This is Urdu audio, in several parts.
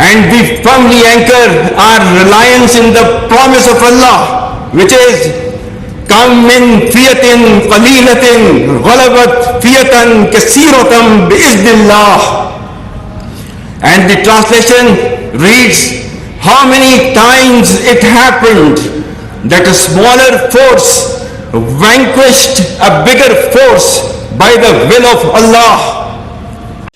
and we firmly anchor our reliance in the promise of Allah, which is kam min fiyatin qalilatin ghalabat fiyatan kaseeratan biiznillah. And the translation reads, how many times it happened that a smaller force vanquished a bigger force by the will of Allah.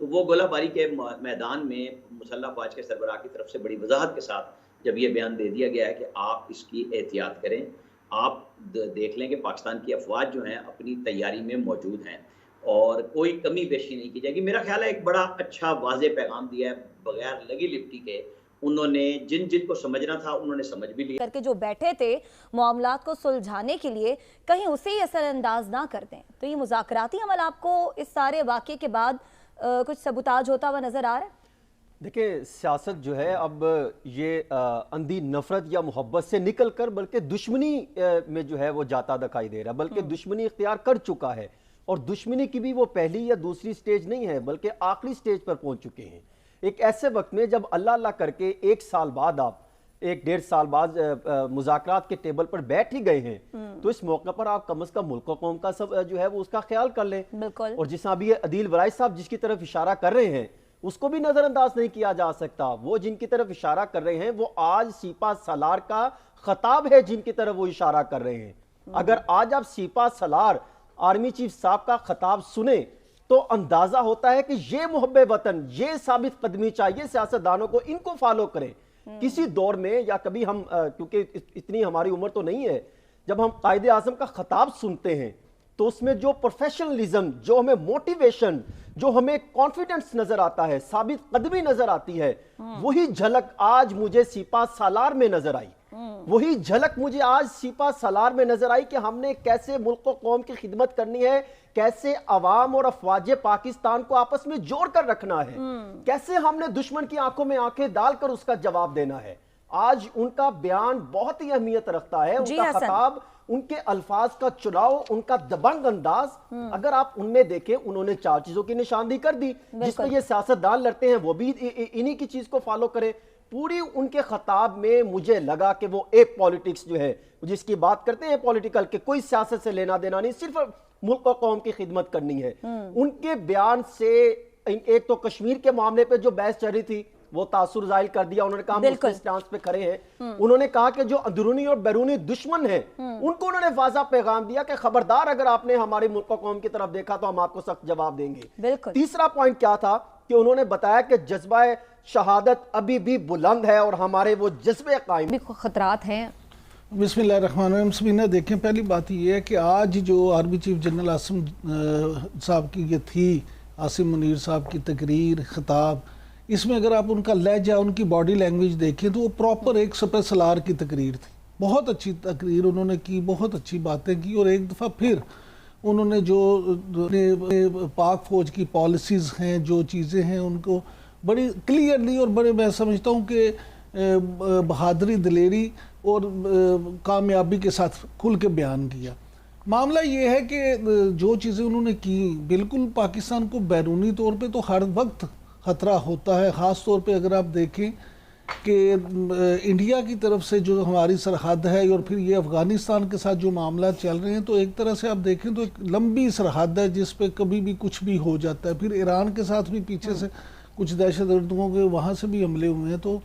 تو وہ گولہ باری کے میدان میں مسلح افواج کے سربراہ کی طرف سے بڑی وضاحت کے ساتھ جب یہ بیان دے دیا گیا ہے کہ آپ اس کی احتیاط کریں، آپ دیکھ لیں کہ پاکستان کی افواج جو ہیں اپنی تیاری میں موجود ہیں اور کوئی کمی بیشی نہیں کی جائے گی، میرا خیال ہے ایک بڑا اچھا واضح پیغام دیا ہے بغیر لگی لپٹی کے. انہوں نے جن کو سمجھنا تھا انہوں نے سمجھ بھی لیا کر کے جو بیٹھے تھے معاملات کو سلجھانے کے لیے کہیں اسے ہی اثر انداز نہ کر دیں. تو یہ مذاکراتی عمل آپ کو اس سارے واقعے کے بعد کچھ سبوتاج ہوتا ہوا نظر آ رہا ہے؟ دیکھیں سیاست جو ہے اب یہ اندھی نفرت یا محبت سے نکل کر بلکہ دشمنی میں جو ہے وہ جاتا دکھائی دے رہا ہے، بلکہ دشمنی اختیار کر چکا ہے، اور دشمنی کی بھی وہ پہلی یا دوسری سٹیج نہیں ہے بلکہ آخری سٹیج پر پہنچ چکے ہیں. ایک ایسے وقت میں جب اللہ اللہ کر کے 1 سال بعد آپ 1-1.5 سال بعد مذاکرات کے ٹیبل پر بیٹھ ہی گئے ہیں، تو اس موقع پر آپ کم از کم ملک و قوم کا سب جو ہے وہ اس کا خیال کر لیں. اور جس طرح ابھی عدیل ورائی صاحب جس کی طرف اشارہ کر رہے ہیں اس کو بھی نظر انداز نہیں کیا جا سکتا. وہ جن کی طرف اشارہ کر رہے ہیں وہ آج سپہ سالار کا خطاب ہے جن کی طرف وہ اشارہ کر رہے ہیں. اگر آج آپ سپہ سالار آرمی چیف صاحب کا خطاب سنیں تو اندازہ ہوتا ہے کہ یہ محب وطن، یہ ثابت قدمی چاہیے سیاستدانوں کو، ان کو فالو کریں. کسی دور میں یا کبھی ہم کیونکہ اتنی ہماری عمر تو نہیں ہے، جب ہم قائد اعظم کا خطاب سنتے ہیں تو اس میں جو پروفیشنلزم، جو ہمیں موٹیویشن، جو ہمیں کانفیڈنس نظر آتا ہے، ثابت قدمی نظر آتی ہے، وہی جھلک آج مجھے سپہ سالار میں نظر آئی. وہی جھلک مجھے آج سپہ سالار میں نظر آئی کہ ہم نے کیسے ملک و قوم کی خدمت کرنی ہے، کیسے عوام اور افواج پاکستان کو آپس میں جوڑ کر رکھنا ہے، کیسے ہم نے دشمن کی آنکھوں میں آنکھیں ڈال کر اس کا جواب دینا ہے. آج ان کا بیان بہت ہی اہمیت رکھتا ہے، ان کا خطاب، ان کے الفاظ کا چناؤ، ان کا دبنگ انداز. اگر آپ ان میں دیکھیں انہوں نے 4 چیزوں کی نشاندہی کر دی جس میں یہ سیاستدان لڑتے ہیں وہ بھی انہی کی چیز کو فالو کریں. پوری ان کے خطاب میں مجھے لگا کہ وہ ایک پولیٹکس جو ہے جس کی بات کرتے ہیں پولیٹیکل کہ کوئی سیاست سے لینا دینا نہیں، صرف ملک و قوم کی خدمت کرنی ہے. ان کے بیان سے ایک تو کشمیر کے معاملے پہ جو بحث چل رہی تھی وہ تاثر ظاہر کر دیا. انہوں نے کہا ہم اس اسٹانس پہ کھڑے ہیں. انہوں نے کہا کہ جو اندرونی اور بیرونی دشمن ہیں ان کو انہوں نے واضح پیغام دیا کہ خبردار اگر آپ نے ہماری ملک و قوم کی طرف دیکھا تو ہم آپ کو سخت جواب دیں گے. تیسرا پوائنٹ کیا تھا کہ انہوں نے بتایا کہ جذبہ شہادت ابھی بھی بلند ہے اور ہمارے وہ جذبے قائم. خطرات ہیں. بسم اللہ الرحمن الرحیم. سبینہ دیکھیں پہلی بات یہ ہے کہ آج جو آرمی چیف جنرل عاصم صاحب کی یہ تھی، عاصم منیر صاحب کی تقریر، خطاب، اس میں اگر آپ ان کا لہجہ، ان کی باڈی لینگویج دیکھیں تو وہ پراپر ایک سپہ سالار کی تقریر تھی. بہت اچھی تقریر انہوں نے کی، بہت اچھی باتیں کی، اور ایک دفعہ پھر انہوں نے جو پاک فوج کی پالیسیز ہیں، جو چیزیں ہیں، ان کو بڑی کلیئرلی اور بڑے میں سمجھتا ہوں کہ بہادری، دلیری اور کامیابی کے ساتھ کھل کے بیان کیا. معاملہ یہ ہے کہ جو چیزیں انہوں نے کی، بالکل پاکستان کو بیرونی طور پہ تو ہر وقت خطرہ ہوتا ہے. خاص طور پہ اگر آپ دیکھیں کہ انڈیا کی طرف سے جو ہماری سرحد ہے اور پھر یہ افغانستان کے ساتھ جو معاملات چل رہے ہیں، تو ایک طرح سے آپ دیکھیں تو ایک لمبی سرحد ہے جس پہ کبھی بھی کچھ بھی ہو جاتا ہے. پھر ایران کے ساتھ بھی پیچھے سے کچھ دہشت گردوں کے وہاں سے بھی حملے ہوئے ہیں. تو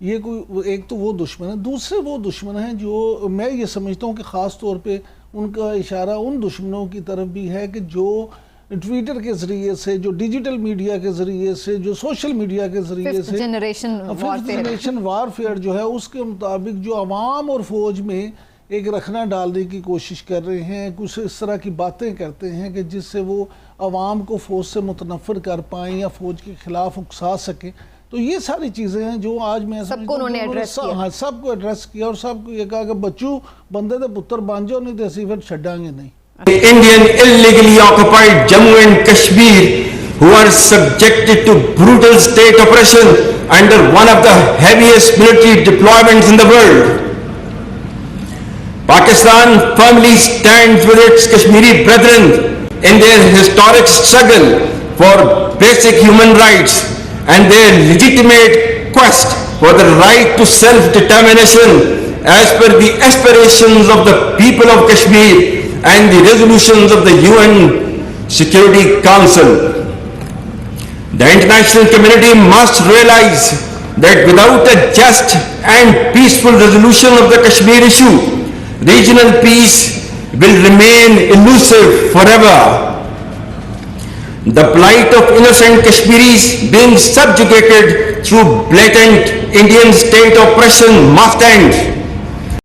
یہ کوئی ایک تو وہ دشمن ہے، دوسرے وہ دشمن ہیں جو میں یہ سمجھتا ہوں کہ خاص طور پہ ان کا اشارہ ان دشمنوں کی طرف بھی ہے کہ جو ٹویٹر کے ذریعے سے، جو ڈیجیٹل میڈیا کے ذریعے سے، جو سوشل میڈیا کے ذریعے سے جنریشن وارفیئر جو ہے اس کے مطابق جو عوام اور فوج میں ایک رکھنا ڈالنے کی کوشش کر رہے ہیں، کچھ اس طرح کی باتیں کرتے ہیں کہ جس سے وہ عوام کو فوج سے متنفر کر پائیں یا فوج کے خلاف اکسا سکیں. تو یہ ساری چیزیں ہیں جو آج میں سب کو انہوں نے ایڈریس کیا، سب کو ایڈریس کیا اور سب کو یہ کہا کہ بچو بندے دے پتر بن جاؤ نہیں تو اسی پھر چھڈاں گے نہیں. Indian illegally occupied Jammu and Kashmir, who are subjected to brutal state oppression under one of the heaviest military deployments in the world. Pakistan firmly stands with its Kashmiri brethren in their historic struggle for basic human rights and their legitimate quest for the right to self-determination as per the aspirations of the people of Kashmir and the resolutions of the UN Security Council. The international community must realize that without a just and peaceful resolution of the Kashmir issue, regional peace will remain elusive forever. the plight of innocent Kashmiris being subjugated through blatant Indian state oppression must end.